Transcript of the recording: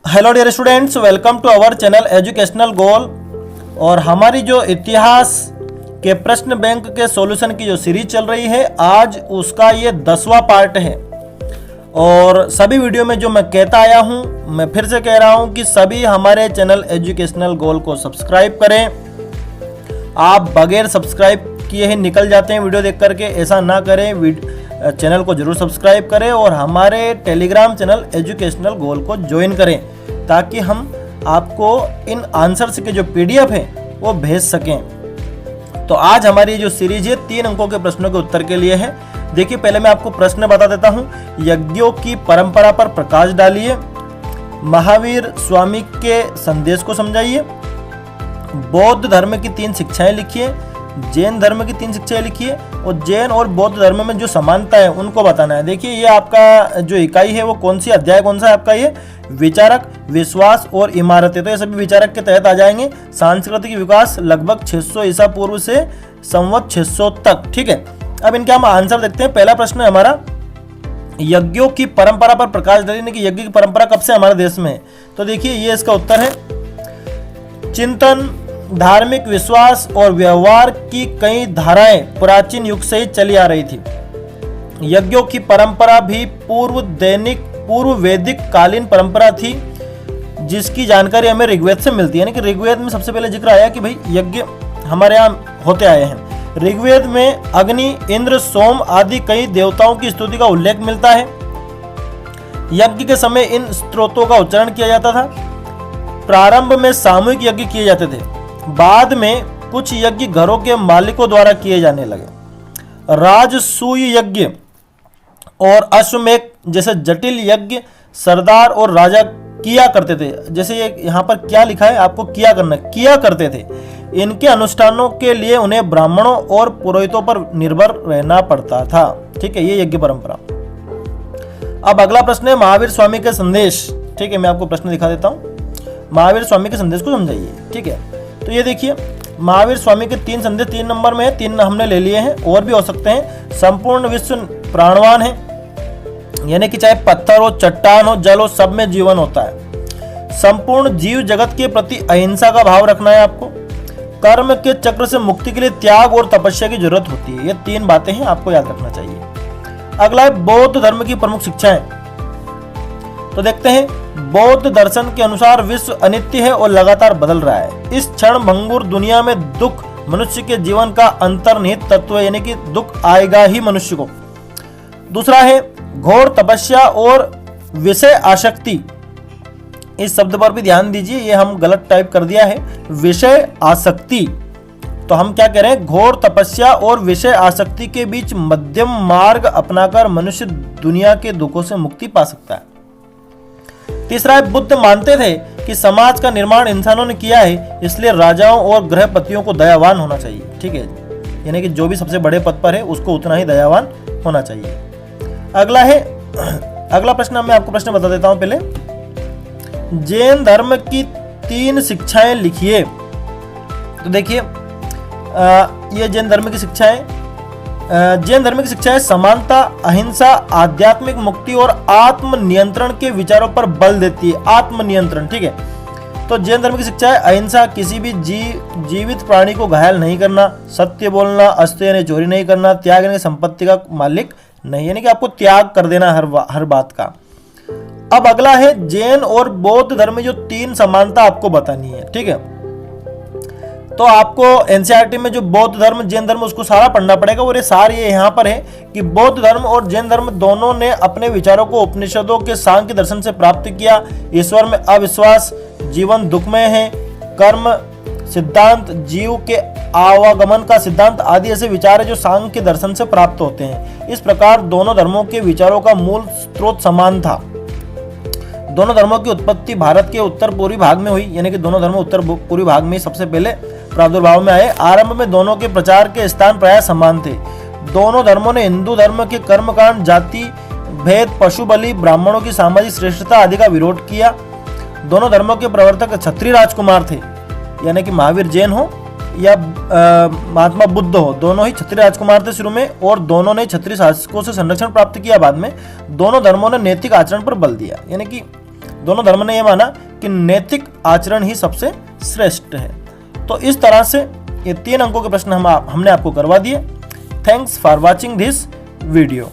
Hello dear students, welcome to our channel educational goal. और हमारी जो इतिहास के प्रश्न बैंक के सॉल्यूशन की जो सीरीज चल रही है, आज उसका ये 10वां पार्ट है। और सभी वीडियो में जो मैं कहता आया हूँ, मैं फिर से कह रहा हूँ कि सभी हमारे चैनल एजुकेशनल गोल को सब्सक्राइब करें। आप बगैर सब्सक्राइब किए ही निकल जाते हैं वीडियो देख करके, ऐसा ना करें। चैनल को जरूर सब्सक्राइब करें और हमारे टेलीग्राम चैनल एजुकेशनल गोल को ज्वाइन करें, ताकि हम आपको इन आंसर्स के जो पीडीएफ हैं वो भेज सकें। तो आज हमारी जो सीरीज है 3 अंकों के प्रश्नों के उत्तर के लिए है। देखिए, पहले मैं आपको प्रश्न बता देता हूं। यज्ञों की परंपरा पर प्रकाश डालिए, महावीर स्वामी के संदेश को समझाइए, बौद्ध धर्म की 3 शिक्षाएं लिखिए, जैन धर्म की 3 शिक्षाएं लिखिए और जैन और बौद्ध धर्म में जो समानता है उनको बताना है। देखिए, ये आपका जो इकाई है वो कौन सी अध्याय कौन सा है आपका, ये विचारक, विश्वास और इमारतें। तो ये सभी विचारक के तहत आ जाएंगे। सांस्कृतिक विकास लगभग 600 ईसा पूर्व से संवत 600 तक। ठीक है, अब इनके हम आंसर देखते हैं। पहला प्रश्न है हमारा, यज्ञों की परंपरा पर प्रकाश डालने की यज्ञ की परंपरा कब से हमारे देश में है। तो देखिए, ये इसका उत्तर है। चिंतन, धार्मिक विश्वास और व्यवहार की कई धाराएं प्राचीन युग से ही चली आ रही थी। यज्ञों की परंपरा भी पूर्व वैदिक कालीन परंपरा थी, जिसकी जानकारी हमें ऋग्वेद से मिलती है। यानी कि ऋग्वेद में सबसे पहले जिक्र आया कि भाई यज्ञ हमारे यहाँ होते आए हैं। ऋग्वेद में अग्नि, इंद्र, सोम आदि कई देवताओं की स्तुति का उल्लेख मिलता है। यज्ञ के समय इन स्तोत्रों का उच्चारण किया जाता था। प्रारंभ में सामूहिक यज्ञ किए जाते थे, बाद में कुछ यज्ञ घरों के मालिकों द्वारा किए जाने लगे। राजसूय यज्ञ और अश्वमेध जैसे जटिल यज्ञ सरदार और राजा किया करते थे। जैसे ये यहाँ पर क्या लिखा है, आपको किया करना, किया करते थे। इनके अनुष्ठानों के लिए उन्हें ब्राह्मणों और पुरोहितों पर निर्भर रहना पड़ता था। ठीक है, ये यज्ञ परंपरा। अब अगला प्रश्न है महावीर स्वामी के संदेश। ठीक है, मैं आपको प्रश्न दिखा देता हूँ। महावीर स्वामी के संदेश को समझाइए। ठीक है, तो ये देखिए, महावीर स्वामी के 3 संदेश 3 नंबर में है, 3 हमने ले लिए हैं, और भी हो सकते हैं। संपूर्ण विश्व प्राणवान है, यानी कि चाहे पत्थर हो, चट्टान हो, जल हो, सब में जीवन होता है। संपूर्ण जीव जगत के प्रति अहिंसा का भाव रखना है आपको। कर्म के चक्र से मुक्ति के लिए त्याग और तपस्या की जरूरत होती है। ये 3 बातें हैं, आपको याद रखना चाहिए। अगला है बौद्ध धर्म की प्रमुख शिक्षाएं। तो देखते हैं, बौद्ध दर्शन के अनुसार विश्व अनित्य है और लगातार बदल रहा है। इस क्षण भंगुर दुनिया में दुख मनुष्य के जीवन का अंतर्निहित तत्व है, यानी कि दुख आएगा ही मनुष्य को। दूसरा है घोर तपस्या और विषय आसक्ति। इस शब्द पर भी ध्यान दीजिए, ये हम गलत टाइप कर दिया है, विषय आसक्ति। तो हम क्या कह रहे हैं, घोर तपस्या और विषय आसक्ति के बीच मध्यम मार्ग अपनाकर मनुष्य दुनिया के दुखों से मुक्ति पा सकता है। तीसरा है, बुद्ध मानते थे कि समाज का निर्माण इंसानों ने किया है, इसलिए राजाओं और गृहपतियों को दयावान होना चाहिए। ठीक है, यानी कि जो भी सबसे बड़े पद पर है उसको उतना ही दयावान होना चाहिए। अगला प्रश्न मैं आपको प्रश्न बता देता हूं। पहले, जैन धर्म की 3 शिक्षाएं लिखिए। तो देखिए, ये जैन धर्म की शिक्षाएं, जैन धर्म की शिक्षाएं समानता, अहिंसा, आध्यात्मिक मुक्ति और आत्म नियंत्रण के विचारों पर बल देती है। आत्म नियंत्रण, ठीक है। तो जैन धर्म की शिक्षा है अहिंसा, किसी भी जीवित प्राणी को घायल नहीं करना, सत्य बोलना, अस्त्य यानी चोरी नहीं करना, त्याग यानी संपत्ति का मालिक नहीं, यानी कि आपको त्याग कर देना हर बात का। अब अगला है, जैन और बौद्ध धर्म में जो 3 समानता आपको बतानी है। ठीक है, तो आपको एनसीईआरटी में जो बौद्ध धर्म, जैन धर्म, उसको सारा पढ़ना पड़ेगा। और ये सार ये यहाँ पर है कि बौद्ध धर्म और जैन धर्म दोनों ने अपने विचारों को उपनिषदों के सांख्य दर्शन से प्राप्त किया। ईश्वर में अविश्वास, जीवन दुखमय है, कर्म सिद्धांत, जीव के आवागमन का सिद्धांत आदि ऐसे विचार है जो सांख्य दर्शन से प्राप्त होते हैं। इस प्रकार दोनों धर्मों के विचारों का मूल स्रोत समान था। दोनों धर्मों की उत्पत्ति भारत के उत्तर पूर्वी भाग में हुई, यानी कि दोनों धर्म उत्तर पूर्वी भाग में सबसे पहले प्रादुर्भाव में आए। आरंभ में दोनों के प्रचार के स्थान प्रायः समान थे। दोनों धर्मों ने हिंदू धर्म के कर्मकांड, जाति भेद, पशु बलि, ब्राह्मणों की सामाजिक श्रेष्ठता आदि का विरोध किया। दोनों धर्मों के प्रवर्तक क्षत्रिय राजकुमार थे, यानी कि महावीर जैन हो या महात्मा बुद्ध हो, दोनों ही क्षत्रिय राजकुमार थे शुरू में, और दोनों ने क्षत्रिय शासकों से संरक्षण प्राप्त किया बाद में। दोनों धर्मों ने नैतिक आचरण पर बल दिया, यानी कि दोनों धर्म ने यह माना कि नैतिक आचरण ही सबसे श्रेष्ठ है। तो इस तरह से ये 3 अंकों के प्रश्न हमने आपको करवा दिए। Thanks for watching this video.